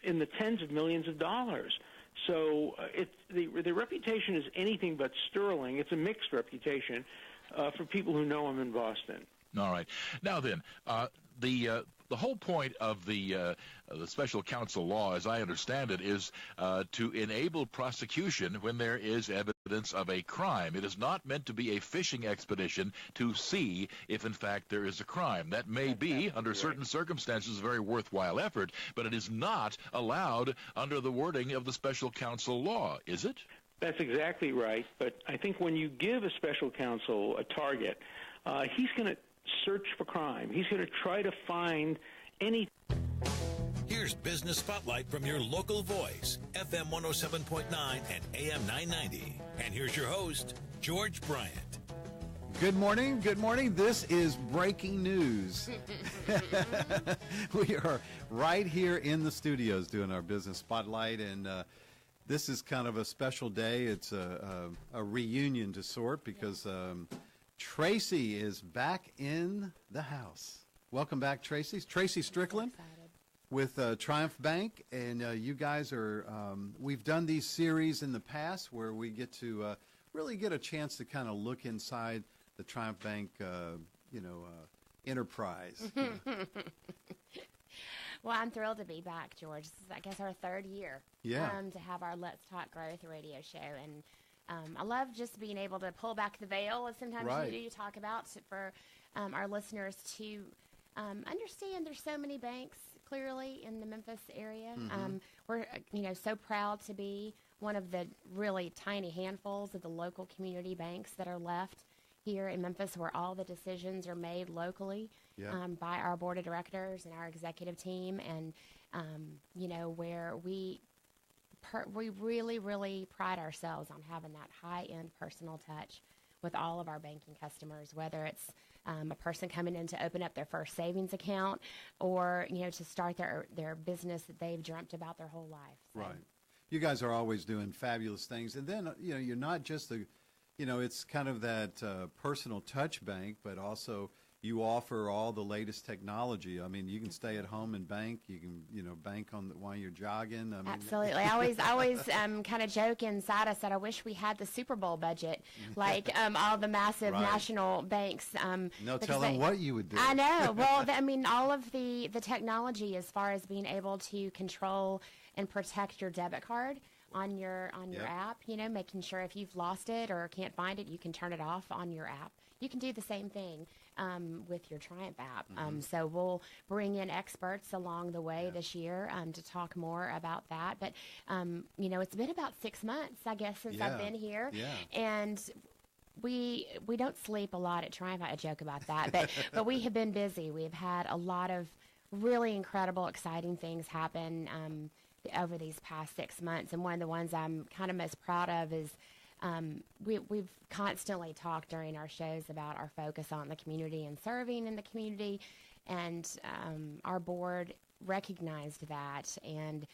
in the tens of millions of dollars. So the reputation is anything but sterling. It's a mixed reputation for people who know him in Boston. All right. Now then, the whole point of the special counsel law, as I understand it, is to enable prosecution when there is evidence of a crime. It is not meant to be a fishing expedition to see if, in fact, there is a crime. That may be, under certain circumstances, a very worthwhile effort, but it is not allowed under the wording of the special counsel law, is it? That's exactly right. But I think when you give a special counsel a target, he's going to search for crime. He's going to try to find any. Here's Business Spotlight from your local voice, FM 107.9 and AM 990. And here's your host, George Bryant. Good morning. Good morning. This is breaking news. We are right here in the studios doing our Business Spotlight, and this is kind of a special day. It's a reunion to sort because Traci is back in the house. Welcome back, Traci. Traci Strickland with Triumph Bank, and you guys are, we've done these series in the past where we get to really get a chance to kind of look inside the Triumph Bank, enterprise. Well, I'm thrilled to be back, George. This is, I guess, our third year to have our Let's Talk Growth radio show, and I love just being able to pull back the veil, as sometimes you talk about, for our listeners to understand there's so many banks, clearly, in the Memphis area. We're, so proud to be one of the really tiny handfuls of the local community banks that are left here in Memphis, where all the decisions are made locally by our board of directors and our executive team, and, where we really, really pride ourselves on having that high-end personal touch with all of our banking customers, whether it's a person coming in to open up their first savings account or, to start their business that they've dreamt about their whole life. So. Right. You guys are always doing fabulous things. And then, you're not just it's kind of that personal touch bank, but also you offer all the latest technology. I mean, you can stay at home and bank. You can, bank while you're jogging. I mean, absolutely. I always kind of joke inside. I said, I wish we had the Super Bowl budget, like all the massive national banks. No telling what you would do. I know. Well, all of the technology as far as being able to control and protect your debit card on your app, making sure if you've lost it or can't find it, you can turn it off on your app. You can do the same thing with your Triumph app. So we'll bring in experts along the way this year to talk more about that. But, it's been about 6 months, I guess, since I've been here. Yeah. And we don't sleep a lot at Triumph. I joke about that. But we have been busy. We've had a lot of really incredible, exciting things happen over these past 6 months. And one of the ones I'm kind of most proud of is we've constantly talked during our shows about our focus on the community and serving in the community, and our board recognized that and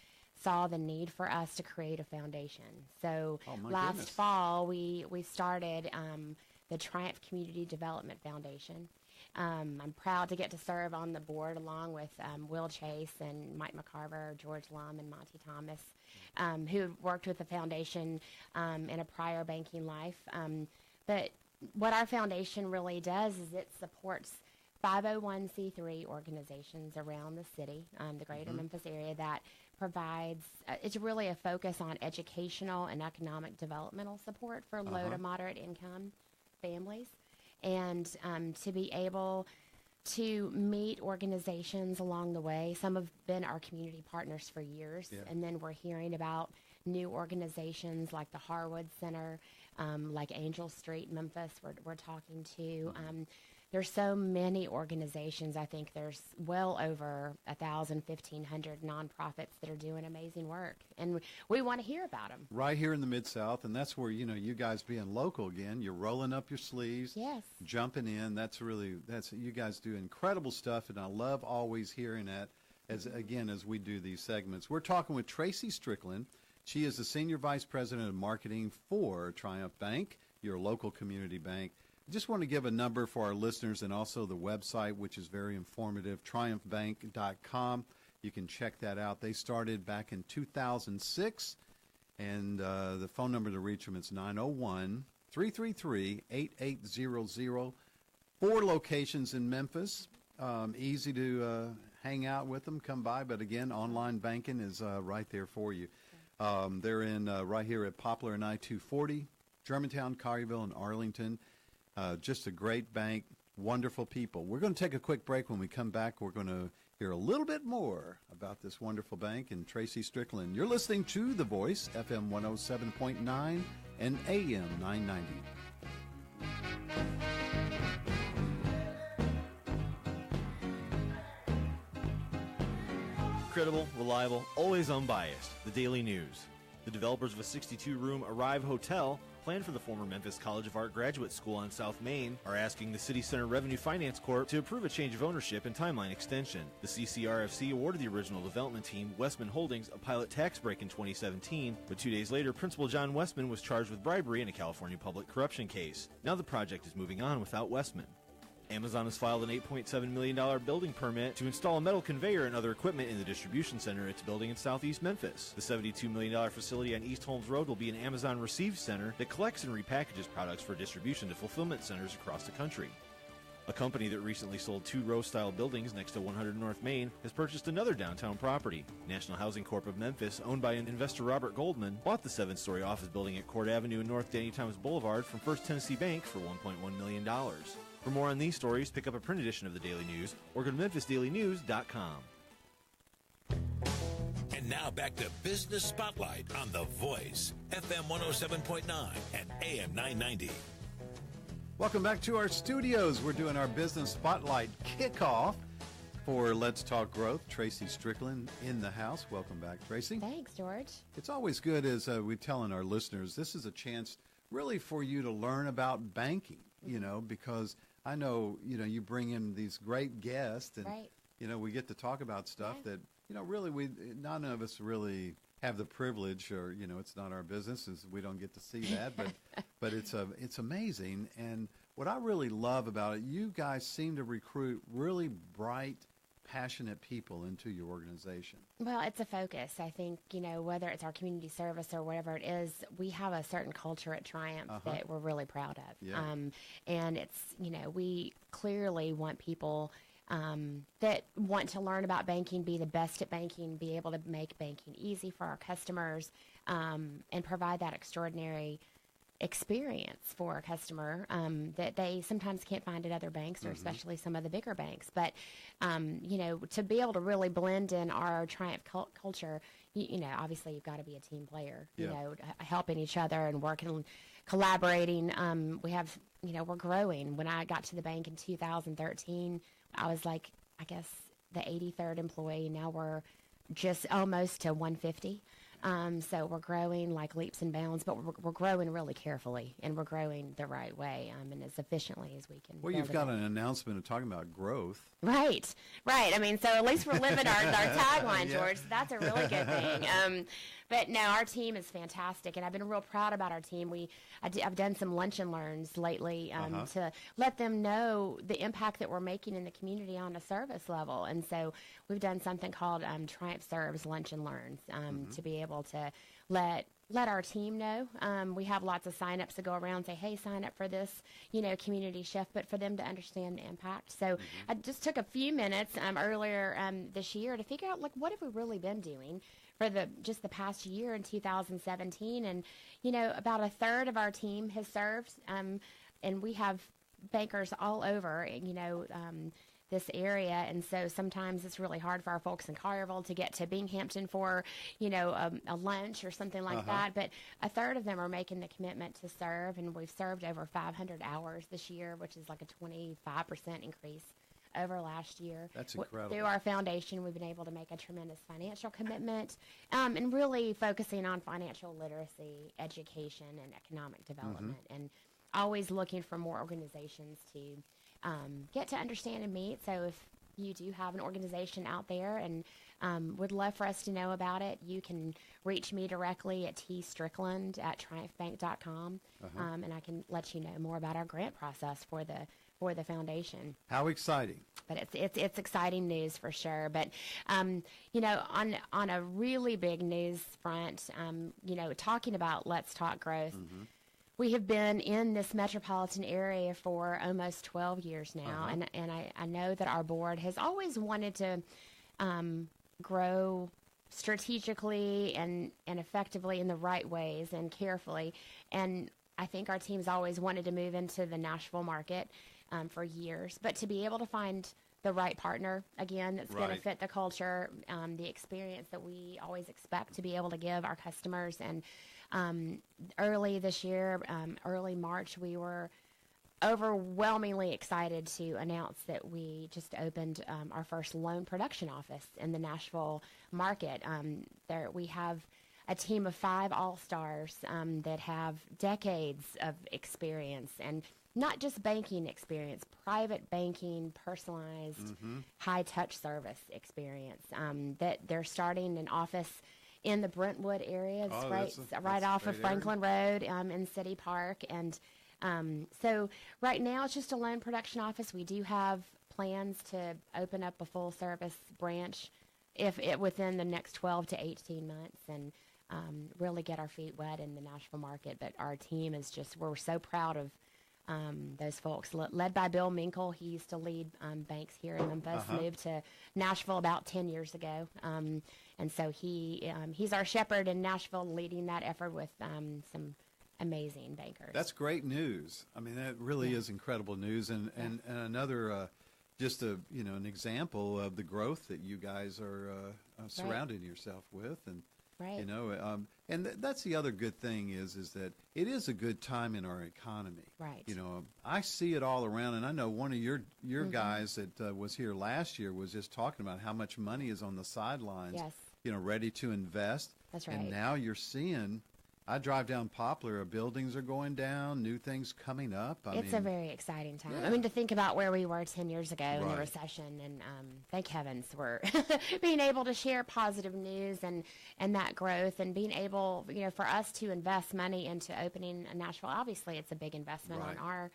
saw the need for us to create a foundation. So last fall we started the Triumph Community Development Foundation. I'm proud to get to serve on the board along with Will Chase and Mike McCarver, George Lum, and Monty Thomas, who worked with the foundation in a prior banking life. But what our foundation really does is it supports 501c3 organizations around the city, the greater Memphis area, that provides, it's really a focus on educational and economic developmental support for low to moderate income families. And to be able to meet organizations along the way. Some have been our community partners for years, and then we're hearing about new organizations like the Harwood Center, like Angel Street, Memphis, we're talking to. There's so many organizations. I think there's well over 1,000, 1,500 nonprofits that are doing amazing work, and we want to hear about them. Right here in the Mid-South, and that's where, you guys being local again, you're rolling up your sleeves, jumping in. That's you guys do incredible stuff, and I love always hearing that as we do these segments. We're talking with Traci Strickland. She is the Senior Vice President of Marketing for Triumph Bank, your local community bank. Just want to give a number for our listeners and also the website, which is very informative, triumphbank.com. You can check that out. They started back in 2006, and the phone number to reach them is 901-333-8800. 4 locations in Memphis. Easy to hang out with them, come by, but again, online banking is right there for you. They're in right here at Poplar and I-240, Germantown, Collierville, and Arlington. Just a great bank, wonderful people. We're going to take a quick break. When we come back, we're going to hear a little bit more about this wonderful bank and Traci Strickland. You're listening to The Voice, FM 107.9 and AM 990. Credible, reliable, always unbiased. The Daily News. The developers of a 62-room Arrive Hotel, planned for the former Memphis College of Art Graduate School on South Main, are asking the City Center Revenue Finance Corp. to approve a change of ownership and timeline extension. The CCRFC awarded the original development team, Westman Holdings, a pilot tax break in 2017, but 2 days later, Principal John Westman was charged with bribery in a California public corruption case. Now the project is moving on without Westman. Amazon has filed an $8.7 million building permit to install a metal conveyor and other equipment in the distribution center it's building in southeast Memphis. The $72 million facility on East Holmes Road will be an Amazon Receive Center that collects and repackages products for distribution to fulfillment centers across the country. A company that recently sold 2 row-style buildings next to 100 North Main has purchased another downtown property. National Housing Corp. of Memphis, owned by investor Robert Goldman, bought the 7-story office building at Court Avenue and North Danny Thomas Boulevard from First Tennessee Bank for $1.1 million. For more on these stories, pick up a print edition of the Daily News or go to memphisdailynews.com. And now back to Business Spotlight on The Voice, FM 107.9 and AM 990. Welcome back to our studios. We're doing our Business Spotlight kickoff for Let's Talk Growth. Traci Strickland in the house. Welcome back, Traci. Thanks, George. It's always good, as we're telling our listeners, this is a chance really for you to learn about banking, because I know, you bring in these great guests and, Right. We get to talk about stuff Yeah. that, really none of us really have the privilege, or, it's not our business, is we don't get to see that, but it's amazing. And what I really love about it, you guys seem to recruit really bright, passionate people into your organization. Well, it's a focus. I think, whether it's our community service or whatever it is, we have a certain culture at Triumph that we're really proud of. Yeah. And it's, we clearly want people that want to learn about banking, be the best at banking, be able to make banking easy for our customers, and provide that extraordinary experience for a customer that they sometimes can't find at other banks, or especially some of the bigger banks. But, to be able to really blend in our Triumph culture, obviously you've got to be a team player, helping each other and working, collaborating. We have, we're growing. When I got to the bank in 2013, I was like, I guess the 83rd employee. Now we're just almost to 150. So we're growing like leaps and bounds, but we're growing really carefully, and we're growing the right way, and as efficiently as we can. Well, you've got an announcement of talking about growth. Right. I mean, so at least we're living our tagline, George. So that's a really good thing. But no, our team is fantastic, and I've been real proud about our team. I've done some lunch and learns lately to let them know the impact that we're making in the community on a service level. And so we've done something called Triumph Serves Lunch and Learns to be able to let our team know. We have lots of sign-ups to go around and say, hey, sign up for this, community chef, but for them to understand the impact. So I just took a few minutes earlier this year to figure out, what have we really been doing for just the past year in 2017. And, about a third of our team has served, and we have bankers all over, this area, and so sometimes it's really hard for our folks in Collierville to get to Binghamton for, a lunch or something like that. But a third of them are making the commitment to serve, and we've served over 500 hours this year, which is like a 25% increase over last year. That's incredible. Through our foundation, we've been able to make a tremendous financial commitment, and really focusing on financial literacy, education, and economic development, and always looking for more organizations to get to understand and meet. So if you do have an organization out there and would love for us to know about it, you can reach me directly at tstrickland@triumphbank.com, and I can let you know more about our grant process for the for the foundation. How exciting. But it's exciting news for sure. But you know, on a really big news front, you know, talking about Let's Talk Growth, we have been in this metropolitan area for almost 12 years now, and I know that our board has always wanted to grow strategically and effectively in the right ways and carefully. And I think our team's always wanted to move into the Nashville market for years, but to be able to find the right partner, again, that's going to fit the culture, the experience that we always expect to be able to give our customers. And early this year, early March, we were overwhelmingly excited to announce that we just opened our first loan production office in the Nashville market. There we have a team of 5 all-stars that have decades of experience, and not just banking experience, private banking, personalized, high-touch service experience. That they're starting an office in the Brentwood area, right off of Franklin Road in City Park. And so right now it's just a loan production office. We do have plans to open up a full-service branch within the next 12 to 18 months and really get our feet wet in the Nashville market. But our team is we're so proud of those folks, led by Bill Minkle. He used to lead banks here in Memphis, moved to Nashville about 10 years ago. And so he's our shepherd in Nashville, leading that effort with some amazing bankers. That's great news. I mean, that really is incredible news. And another, just an example of the growth that you guys are surrounding yourself with. And you know, and that's the other good thing is that it is a good time in our economy. Right. You know, I see it all around, and I know one of your guys that was here last year was just talking about how much money is on the sidelines. Yes. You know, ready to invest. That's right. And now you're seeing. I drive down Poplar, buildings are going down, new things coming up. It's a very exciting time. I mean, to think about where we were 10 years ago in the recession, and thank heavens we're being able to share positive news and that growth, and being able, you know, for us to invest money into opening Nashville. Obviously, it's a big investment on our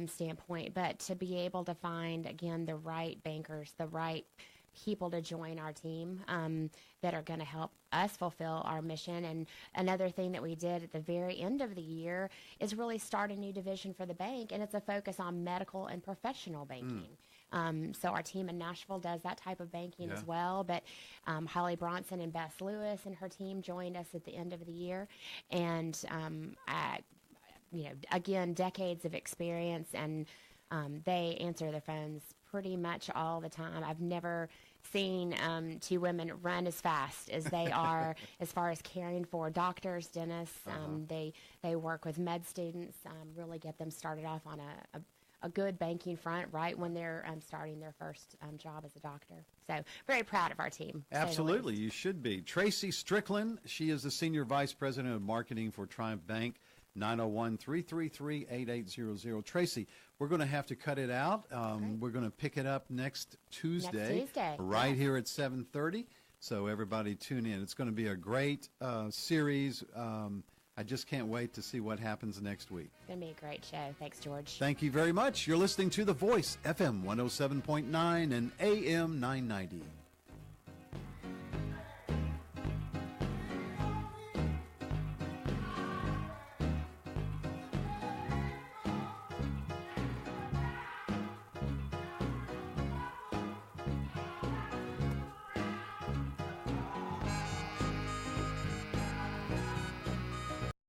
standpoint, but to be able to find, again, the right bankers, the right people to join our team that are going to help us fulfill our mission. And another thing that we did at the very end of the year is really start a new division for the bank, and it's a focus on medical and professional banking. So our team in Nashville does that type of banking as well. But Holly Bronson and Bess Lewis and her team joined us at the end of the year. And, you know, again, decades of experience, and they answer their phones pretty much all the time. I've never seen 2 women run as fast as they are as far as caring for doctors, dentists. They work with med students, really get them started off on a good banking front right when they're starting their first job as a doctor. So very proud of our team. Absolutely, you should be. Traci Strickland, she is the Senior Vice President of Marketing for Triumph Bank. 901-333-8800. Traci, we're going to have to cut it out. We're going to pick it up next Tuesday. Right here at 7:30. So everybody tune in. It's going to be a great series. I just can't wait to see what happens next week. It's going to be a great show. Thanks, George. Thank you very much. You're listening to The Voice, FM 107.9 and AM 990.